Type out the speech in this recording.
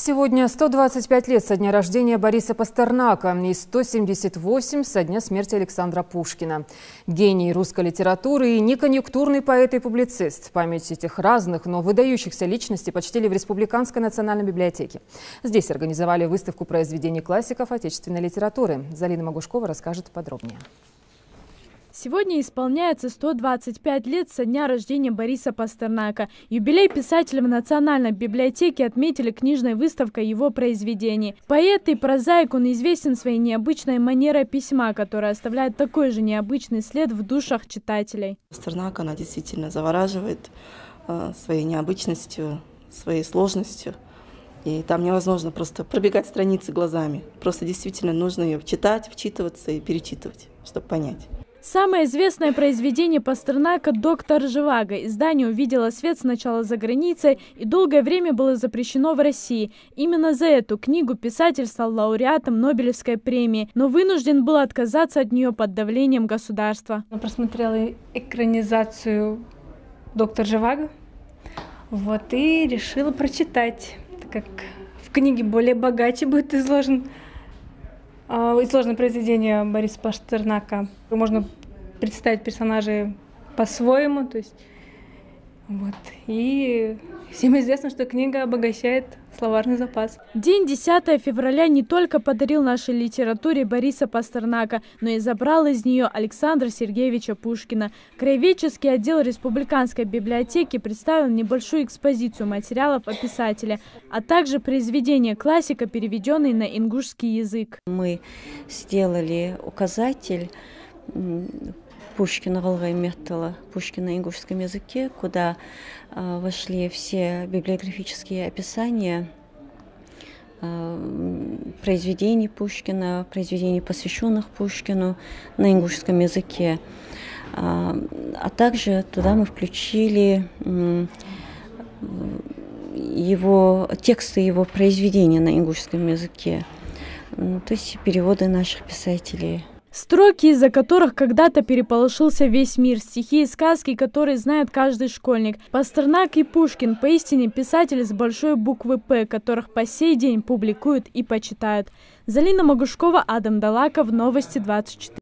Сегодня 125 лет со дня рождения Бориса Пастернака и 178 со дня смерти Александра Пушкина. Гений русской литературы и неконъюнктурный поэт и публицист. Память этих разных, но выдающихся личностей почтили в Республиканской национальной библиотеке. Здесь организовали выставку произведений классиков отечественной литературы. Залина Магушкова расскажет подробнее. Сегодня исполняется 125 лет со дня рождения Бориса Пастернака. Юбилей писателя в Национальной библиотеке отметили книжной выставкой его произведений. Поэт и прозаик, он известен своей необычной манерой письма, которая оставляет такой же необычный след в душах читателей. Пастернак, она действительно завораживает своей необычностью, своей сложностью. И там невозможно просто пробегать страницы глазами. Просто действительно нужно ее читать, вчитываться и перечитывать, чтобы понять. Самое известное произведение Пастернака «Доктор Живаго». Издание увидело свет сначала за границей и долгое время было запрещено в России. Именно за эту книгу писатель стал лауреатом Нобелевской премии, но вынужден был отказаться от нее под давлением государства. Я просмотрела экранизацию «Доктор Живаго» и решила прочитать, так как в книге более богаче будет изложено произведение Бориса Пастернака. Можно представить персонажей по-своему, И всем известно, что книга обогащает словарный запас. День 10 февраля не только подарил нашей литературе Бориса Пастернака, но и забрал из нее Александра Сергеевича Пушкина. Краеведческий отдел Республиканской библиотеки представил небольшую экспозицию материалов о писателе, а также произведения классика, переведенные на ингушский язык. Мы сделали указатель Пушкина Волгайметтала, Пушкина на ингушском языке, куда вошли все библиографические описания произведений Пушкина, произведений, посвященных Пушкину на ингушском языке. А также туда мы включили тексты его произведения на ингушском языке, то есть переводы наших писателей. Строки, из-за которых когда-то переполошился весь мир, стихи и сказки, которые знает каждый школьник. Пастернак и Пушкин поистине писатели с большой буквы «П», которых по сей день публикуют и почитают. Залина Магушкова, Адам Далаков, Новости 24.